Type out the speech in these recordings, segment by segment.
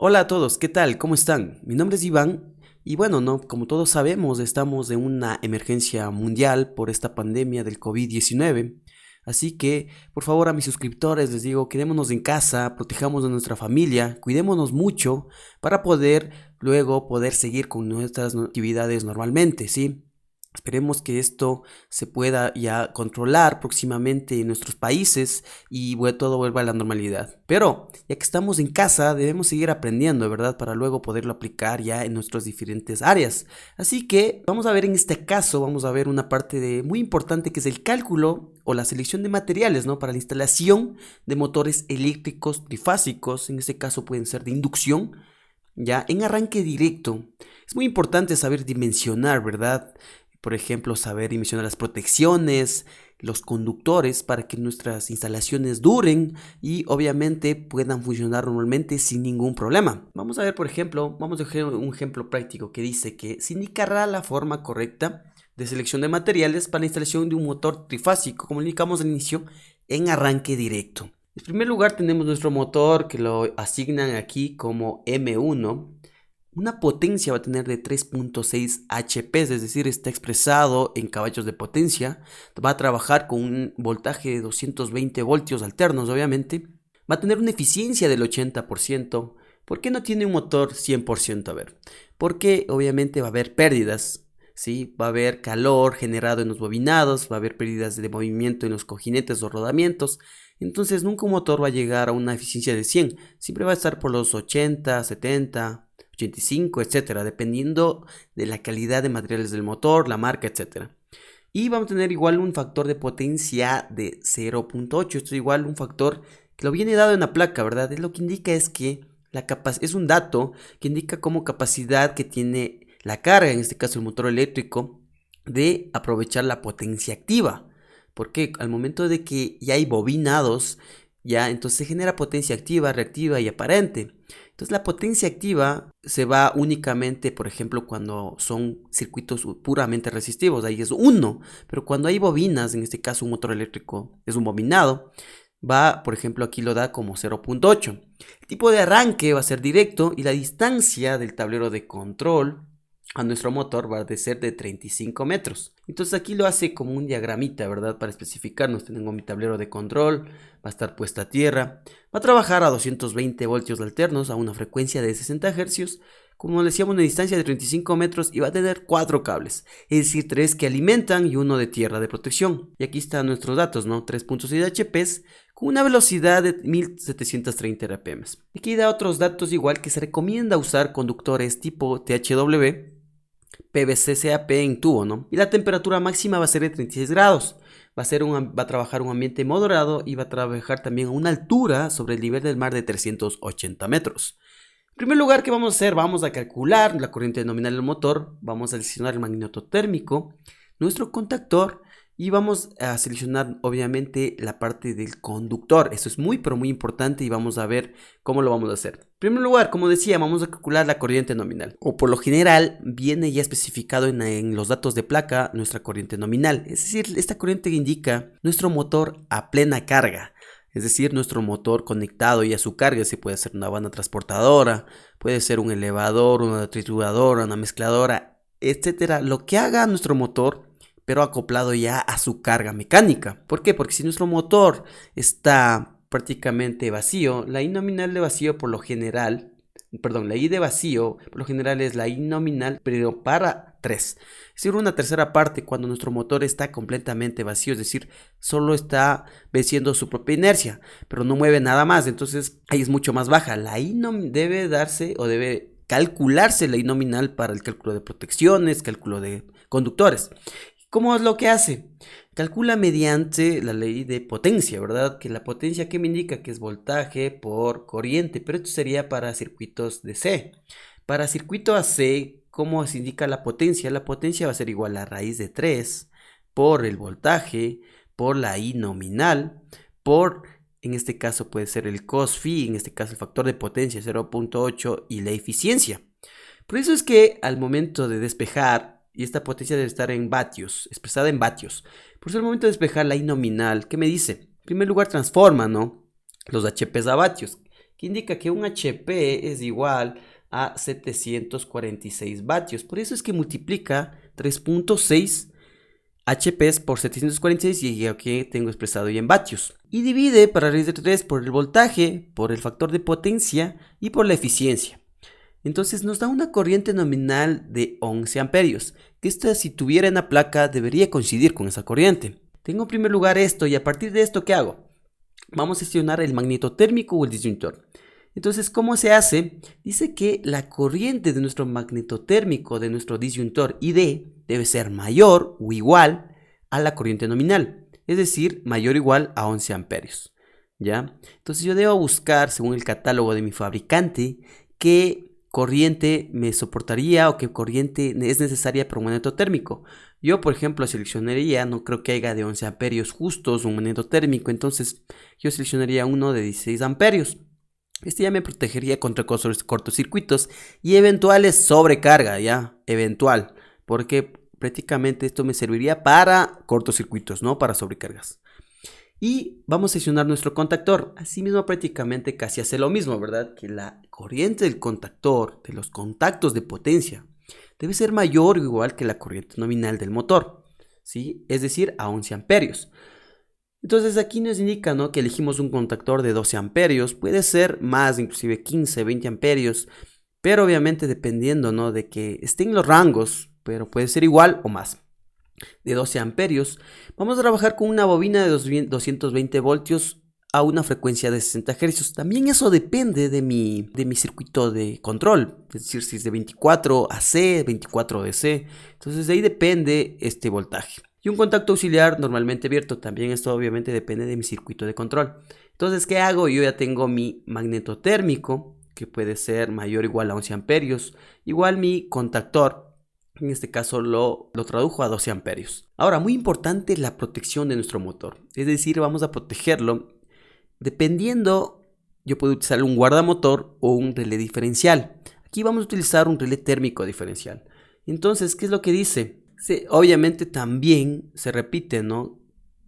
Hola a todos, ¿qué tal? ¿Cómo están? Mi nombre es Iván y bueno, no, como todos sabemos, estamos en una emergencia mundial por esta pandemia del COVID-19. Así que, por favor, a mis suscriptores les digo, quedémonos en casa, protejamos a nuestra familia, cuidémonos mucho para poder luego poder seguir con nuestras actividades normalmente, ¿sí? Esperemos que esto se pueda ya controlar próximamente en nuestros países y todo vuelva a la normalidad. Pero ya que estamos en casa, debemos seguir aprendiendo, ¿verdad? Para luego poderlo aplicar ya en nuestras diferentes áreas. Así que vamos a ver en este caso, vamos a ver una parte muy importante que es el cálculo o la selección de materiales, ¿no? Para la instalación de motores eléctricos trifásicos, en este caso pueden ser de inducción, ya en arranque directo. Es muy importante saber dimensionar, ¿verdad? Por ejemplo, saber dimensionar las protecciones, los conductores para que nuestras instalaciones duren y obviamente puedan funcionar normalmente sin ningún problema. Vamos a ver, por ejemplo, vamos a dejar un ejemplo práctico que dice que se indicará la forma correcta de selección de materiales para la instalación de un motor trifásico, como indicamos al inicio, en arranque directo. En primer lugar tenemos nuestro motor que lo asignan aquí como M1. Una potencia va a tener de 3.6 HP, es decir, está expresado en caballos de potencia. Va a trabajar con un voltaje de 220 voltios alternos, obviamente. Va a tener una eficiencia del 80%. ¿Por qué no tiene un motor 100%? A ver, porque obviamente va a haber pérdidas, ¿sí? Va a haber calor generado en los bobinados, va a haber pérdidas de movimiento en los cojinetes o rodamientos. Entonces nunca un motor va a llegar a una eficiencia de 100. Siempre va a estar por los 80, 70... 85, etcétera, dependiendo de la calidad de materiales del motor, la marca, etcétera. Y vamos a tener igual un factor de potencia de 0.8. Esto es igual un factor que lo viene dado en la placa, ¿verdad? Es lo que indica es que es un dato que indica como capacidad que tiene la carga, en este caso el motor eléctrico, de aprovechar la potencia activa. Porque al momento de que ya hay bobinados, ya entonces se genera potencia activa, reactiva y aparente. Entonces la potencia activa se va únicamente, por ejemplo, cuando son circuitos puramente resistivos, ahí es 1, pero cuando hay bobinas, en este caso un motor eléctrico es un bobinado, va, por ejemplo, aquí lo da como 0.8. El tipo de arranque va a ser directo y la distancia del tablero de control a nuestro motor va a ser de 35 metros. Entonces aquí lo hace como un diagramita, ¿verdad? Para especificarnos, tengo mi tablero de control, va a estar puesta a tierra, va a trabajar a 220 voltios alternos a una frecuencia de 60 Hz, como decíamos, una distancia de 35 metros y va a tener 4 cables, es decir, 3 que alimentan y uno de tierra de protección. Y aquí están nuestros datos, ¿no? 3.6 HP con una velocidad de 1730 RPM. Aquí da otros datos igual que se recomienda usar conductores tipo THW, PVC-CAP en tubo, ¿no? Y la temperatura máxima va a ser de 36 grados. Va a trabajar un ambiente moderado y va a trabajar también a una altura sobre el nivel del mar de 380 metros. En primer lugar, ¿qué vamos a hacer? Vamos a calcular la corriente nominal del motor, vamos a seleccionar el magneto térmico, nuestro contactor y vamos a seleccionar obviamente la parte del conductor. Esto es muy pero muy importante y vamos a ver cómo lo vamos a hacer. En primer lugar, como decía, vamos a calcular la corriente nominal. O por lo general viene ya especificado en los datos de placa nuestra corriente nominal. Es decir, esta corriente indica nuestro motor a plena carga. Es decir, nuestro motor conectado y a su carga, se puede ser una banda transportadora, puede ser un elevador, una trituradora, una mezcladora, etcétera. Lo que haga nuestro motor, pero acoplado ya a su carga mecánica. ¿Por qué? Porque si nuestro motor está prácticamente vacío, la I nominal de vacío por lo general, la I de vacío por lo general es la I nominal, pero para 3. Es decir, una tercera parte cuando nuestro motor está completamente vacío, es decir, solo está venciendo su propia inercia, pero no mueve nada más, entonces ahí es mucho más baja. La I debe darse o debe calcularse la I nominal para el cálculo de protecciones, cálculo de conductores. ¿Cómo es lo que hace? Calcula mediante la ley de potencia, ¿verdad? Que la potencia que me indica que es voltaje por corriente, pero esto sería para circuitos DC. Para circuito AC, ¿cómo se indica la potencia? La potencia va a ser igual a raíz de 3 por el voltaje, por la I nominal, por, en este caso puede ser el cos phi, en este caso el factor de potencia 0.8 y la eficiencia. Por eso es que al momento de despejar, y esta potencia debe estar en vatios, expresada en vatios. Por eso al momento de despejar la I nominal, ¿qué me dice? En primer lugar transforma, ¿no? Los HPs a vatios. que indica que un HP es igual a 746 vatios. Por eso es que multiplica 3.6 HPs por 746 y aquí tengo expresado ya en vatios. Y divide para raíz de 3 por el voltaje, por el factor de potencia y por la eficiencia. Entonces nos da una corriente nominal de 11 amperios, que esta, si tuviera en la placa, debería coincidir con esa corriente. Tengo en primer lugar esto, y a partir de esto, ¿qué hago? Vamos a gestionar el magnetotérmico o el disyuntor. Entonces, ¿cómo se hace? Dice que la corriente de nuestro magnetotérmico, de nuestro disyuntor ID, debe ser mayor o igual a la corriente nominal, es decir, mayor o igual a 11 amperios. ¿Ya? Entonces yo debo buscar, según el catálogo de mi fabricante, qué corriente me soportaría o qué corriente es necesaria para un magnetotérmico. Yo, por ejemplo, seleccionaría, no creo que haya de 11 amperios justos un magnetotérmico, entonces yo seleccionaría uno de 16 amperios. Este ya me protegería contra cortocircuitos y eventuales sobrecarga, ya, eventual, porque prácticamente esto me serviría para cortocircuitos, no para sobrecargas. Y vamos a seleccionar nuestro contactor. Asimismo, prácticamente casi hace lo mismo, ¿verdad? Que la corriente del contactor, de los contactos de potencia, debe ser mayor o igual que la corriente nominal del motor, ¿sí? Es decir, a 11 amperios. Entonces aquí nos indica, ¿no?, que elegimos un contactor de 12 amperios, puede ser más, inclusive 15, 20 amperios, pero obviamente dependiendo, ¿no?, de que esté en los rangos, pero puede ser igual o más. De 12 amperios, vamos a trabajar con una bobina de 220 voltios a una frecuencia de 60 Hz. También eso depende de mi circuito de control, es decir, si es de 24 AC, 24 DC, entonces de ahí depende este voltaje. Y un contacto auxiliar normalmente abierto, también esto obviamente depende de mi circuito de control. Entonces, ¿qué hago? Yo ya tengo mi magnetotérmico, que puede ser mayor o igual a 11 amperios, igual mi contactor, en este caso lo tradujo a 12 amperios. Ahora, muy importante la protección de nuestro motor, es decir, vamos a protegerlo dependiendo, yo puedo utilizar un guardamotor o un relé diferencial. Aquí vamos a utilizar un relé térmico diferencial. Entonces, ¿qué es lo que dice? Obviamente también se repite, ¿no?,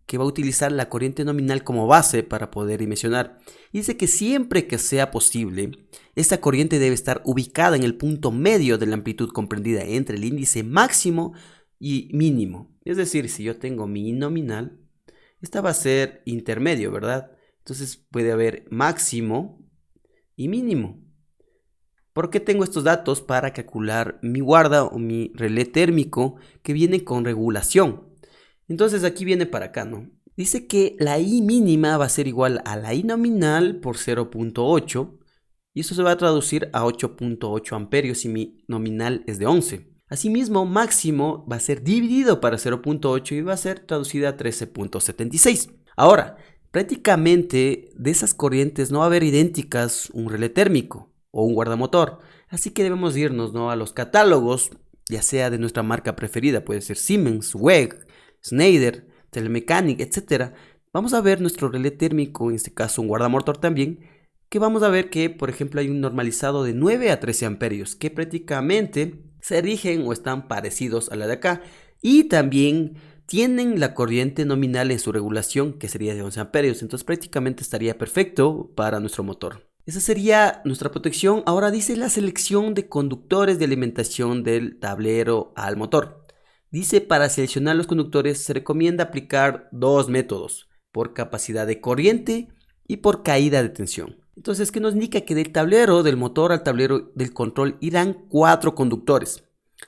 que va a utilizar la corriente nominal como base para poder dimensionar. Dice que siempre que sea posible, esta corriente debe estar ubicada en el punto medio de la amplitud comprendida entre el índice máximo y mínimo. Es decir, si yo tengo mi nominal, esta va a ser intermedio, ¿verdad? Entonces puede haber máximo y mínimo. ¿Por qué tengo estos datos? Para calcular mi guarda o mi relé térmico que viene con regulación. Entonces aquí viene para acá, ¿no? Dice que la I mínima va a ser igual a la I nominal por 0.8 y eso se va a traducir a 8.8 amperios si mi nominal es de 11. Asimismo, máximo va a ser dividido para 0.8 y va a ser traducida a 13.76. Ahora, prácticamente de esas corrientes no va a haber idénticas un relé térmico o un guardamotor, así que debemos irnos, ¿no?, a los catálogos, ya sea de nuestra marca preferida, puede ser Siemens, WEG, Schneider, Telemecanic, etc. Vamos a ver nuestro relé térmico, en este caso un guardamotor también, que vamos a ver que, por ejemplo, hay un normalizado de 9 a 13 amperios, que prácticamente se rigen o están parecidos a la de acá, y también tienen la corriente nominal en su regulación, que sería de 11 amperios, entonces prácticamente estaría perfecto para nuestro motor. Esa sería nuestra protección. Ahora dice la selección de conductores de alimentación del tablero al motor. Dice, para seleccionar los conductores se recomienda aplicar dos métodos, por capacidad de corriente y por caída de tensión. Entonces, ¿qué nos indica? Que del tablero del motor al tablero del control irán 4 conductores.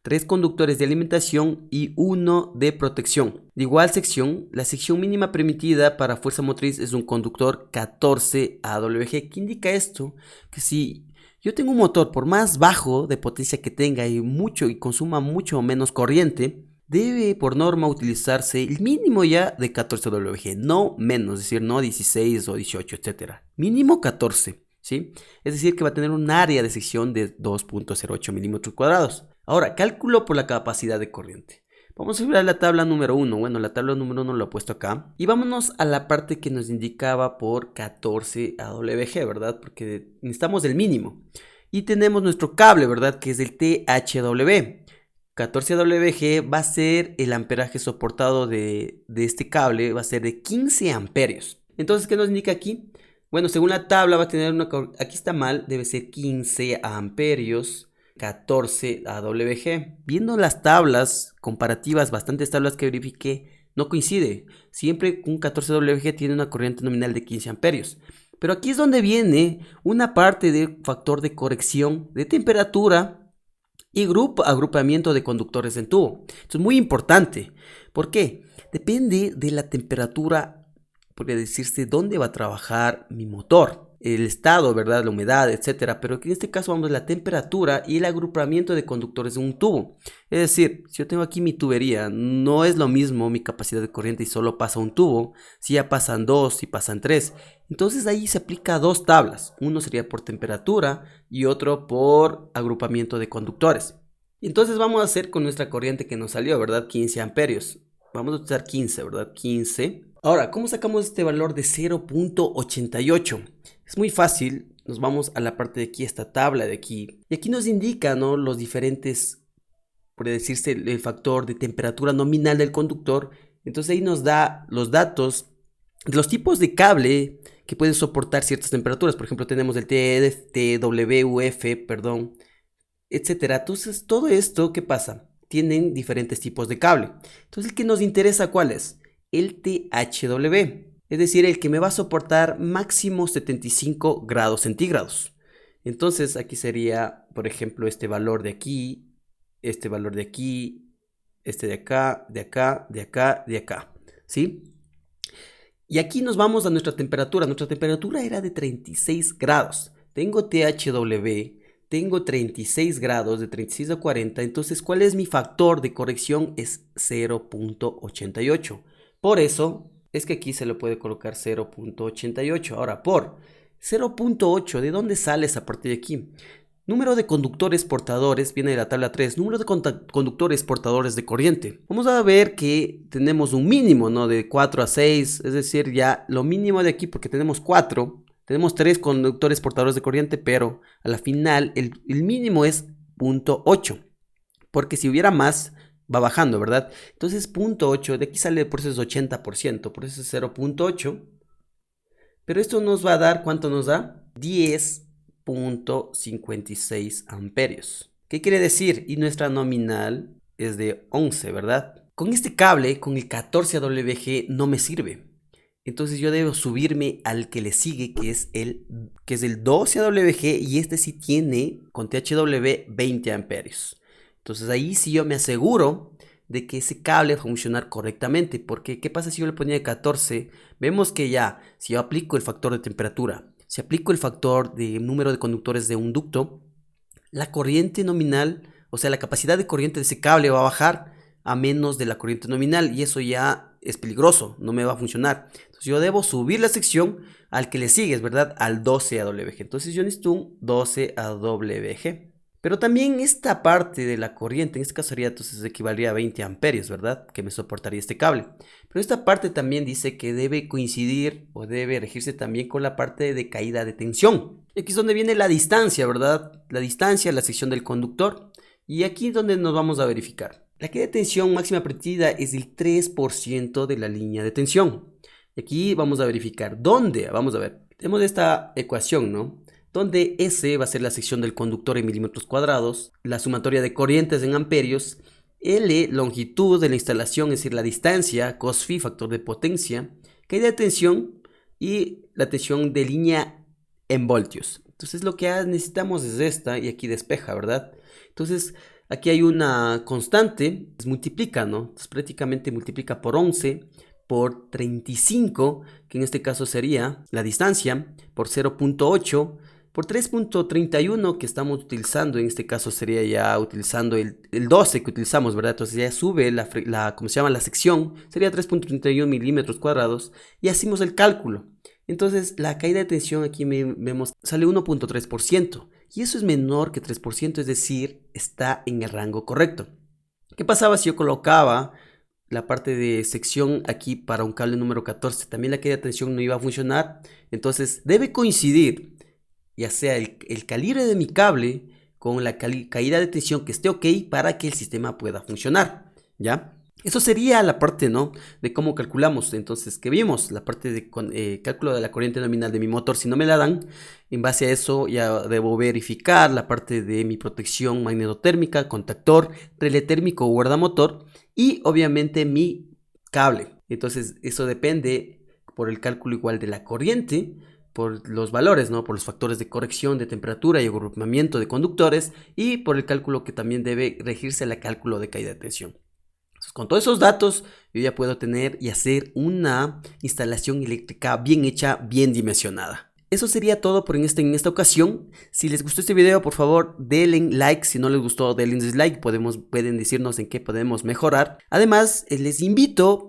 3 conductores de alimentación y 1 de protección. De igual sección, la sección mínima permitida para fuerza motriz es un conductor 14 AWG. ¿Qué indica esto? Que si yo tengo un motor, por más bajo de potencia que tenga y consuma mucho menos corriente, debe por norma utilizarse el mínimo ya de 14 AWG, no menos, es decir, no 16 o 18, etc. Mínimo 14, ¿sí? Es decir, que va a tener un área de sección de 2.08 milímetros cuadrados. Ahora, cálculo por la capacidad de corriente. Vamos a ver la tabla número 1. Bueno, la tabla número 1 lo he puesto acá. Y vámonos a la parte que nos indicaba por 14 AWG, ¿verdad? Porque necesitamos del mínimo. Y tenemos nuestro cable, ¿verdad? Que es el THW. 14 AWG va a ser el amperaje soportado de este cable, va a ser de 15 amperios. Entonces, ¿qué nos indica aquí? Bueno, según la tabla va a tener aquí está mal, debe ser 15 amperios, 14 AWG. Viendo las tablas comparativas, bastantes tablas que verifiqué, no coincide. Siempre un 14 AWG tiene una corriente nominal de 15 amperios. Pero aquí es donde viene una parte de factor de corrección de temperatura y agrupamiento de conductores en tubo. Esto es muy importante. ¿Por qué? Depende de la temperatura, podría decirse, dónde va a trabajar mi motor, el estado, ¿verdad? La humedad, etcétera. Pero aquí en este caso vamos a la temperatura y el agrupamiento de conductores de un tubo. Es decir, si yo tengo aquí mi tubería, no es lo mismo mi capacidad de corriente y solo pasa un tubo, si ya pasan dos, si pasan tres. Entonces ahí se aplica dos tablas. Uno sería por temperatura y otro por agrupamiento de conductores. Entonces vamos a hacer con nuestra corriente que nos salió, ¿verdad? 15 amperios. Vamos a utilizar 15, ¿verdad? 15. Ahora, ¿cómo sacamos este valor de 0.88? Es muy fácil. Nos vamos a la parte de aquí, esta tabla de aquí. Y aquí nos indica, ¿no?, los diferentes, por decirse, el factor de temperatura nominal del conductor. Entonces ahí nos da los datos de los tipos de cable que pueden soportar ciertas temperaturas. Por ejemplo, tenemos el TWF, perdón, etcétera. Entonces, todo esto, ¿qué pasa? Tienen diferentes tipos de cable. Entonces, el que nos interesa, ¿cuál es? El THW, es decir, el que me va a soportar máximo 75 grados centígrados. Entonces, aquí sería, por ejemplo, este valor de aquí, este valor de aquí, este de acá, de acá, de acá, de acá, ¿sí? Y aquí nos vamos a nuestra temperatura. Nuestra temperatura era de 36 grados. Tengo THW, tengo 36 grados, de 36 a 40. Entonces, ¿cuál es mi factor de corrección? Es 0.88. Por eso es que aquí se le puede colocar 0.88. Ahora, por 0.8, ¿de dónde sale esa parte de aquí? Número de conductores portadores, viene de la tabla 3, número de conductores portadores de corriente. Vamos a ver que tenemos un mínimo, ¿no?, de 4 a 6, es decir, ya lo mínimo de aquí, porque tenemos 4, tenemos 3 conductores portadores de corriente, pero a la final el mínimo es 0.8, porque si hubiera más, va bajando, ¿verdad? Entonces 0.8, de aquí sale, por eso es 80%, por eso es 0.8, pero esto nos va a dar, ¿cuánto nos da? 10.56 amperios. ¿Qué quiere decir? Y nuestra nominal es de 11, ¿verdad? Con este cable, con el 14 AWG, no me sirve. Entonces yo debo subirme al que le sigue, que es el 12 AWG, y este sí tiene con THW 20 amperios. Entonces ahí sí yo me aseguro de que ese cable va a funcionar correctamente. Porque ¿qué pasa si yo le ponía de 14? Vemos que ya, si yo aplico el factor de temperatura, si aplico el factor de número de conductores de un ducto, la corriente nominal, o sea, la capacidad de corriente de ese cable va a bajar a menos de la corriente nominal, y eso ya es peligroso, no me va a funcionar. Entonces yo debo subir la sección al que le sigue, ¿verdad? Al 12 AWG. Entonces yo necesito un 12 AWG. Pero también esta parte de la corriente, en este caso sería, entonces equivaldría a 20 amperios, ¿verdad? Que me soportaría este cable. Pero esta parte también dice que debe coincidir o debe regirse también con la parte de caída de tensión. Aquí es donde viene la distancia, ¿verdad? La distancia, la sección del conductor. Y aquí es donde nos vamos a verificar. La caída de tensión máxima permitida es del 3% de la línea de tensión. Y aquí vamos a verificar. ¿Dónde? Vamos a ver. Tenemos esta ecuación, ¿no?, donde S va a ser la sección del conductor en milímetros cuadrados, la sumatoria de corrientes en amperios, L, longitud de la instalación, es decir, la distancia, cos phi, factor de potencia, caída de tensión y la tensión de línea en voltios. Entonces lo que necesitamos es esta, y aquí despeja, ¿verdad? Entonces aquí hay una constante, se multiplica, ¿no? Entonces prácticamente multiplica por 11, por 35, que en este caso sería la distancia, por 0.8, por 3.31 que estamos utilizando, en este caso sería ya utilizando el 12 que utilizamos, ¿verdad? Entonces ya sube ¿cómo se llama?, la sección, sería 3.31 milímetros cuadrados, y hacemos el cálculo. Entonces la caída de tensión aquí vemos sale 1.3%, y eso es menor que 3%, es decir, está en el rango correcto. ¿Qué pasaba si yo colocaba la parte de sección aquí para un cable número 14? También la caída de tensión no iba a funcionar. Entonces debe coincidir ya sea el calibre de mi cable con la caída de tensión que esté ok para que el sistema pueda funcionar, ¿ya? Eso sería la parte, ¿no? De cómo calculamos. Entonces, ¿qué vimos? La parte de cálculo de la corriente nominal de mi motor. Si no me la dan, en base a eso ya debo verificar la parte de mi protección magnetotérmica, contactor, relé térmico o guardamotor y obviamente mi cable. Entonces, eso depende por el cálculo igual de la corriente, por los valores, ¿no? Por los factores de corrección de temperatura y agrupamiento de conductores y por el cálculo que también debe regirse el cálculo de caída de tensión. Entonces, con todos esos datos, yo ya puedo tener y hacer una instalación eléctrica bien hecha, bien dimensionada. Eso sería todo por en esta ocasión. Si les gustó este video, por favor, denle like. Si no les gustó, denle dislike. Pueden decirnos en qué podemos mejorar. Además,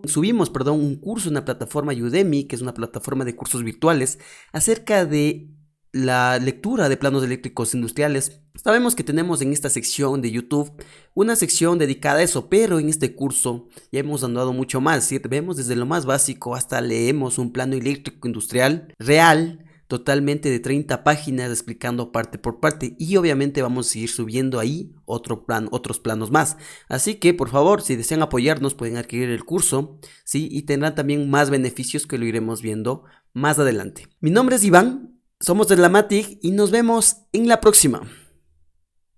subimos un curso en la plataforma Udemy, que es una plataforma de cursos virtuales, acerca de la lectura de planos eléctricos industriales. Sabemos que tenemos en esta sección de YouTube una sección dedicada a eso, pero en este curso ya hemos andado mucho más, ¿sí? Vemos desde lo más básico hasta leemos un plano eléctrico industrial real, totalmente de 30 páginas explicando parte por parte, y obviamente vamos a seguir subiendo ahí otros planos más. Así que por favor, si desean apoyarnos, pueden adquirir el curso, ¿sí? Y tendrán también más beneficios que lo iremos viendo más adelante. Mi nombre es Iván. Somos de la Matic y nos vemos en la próxima.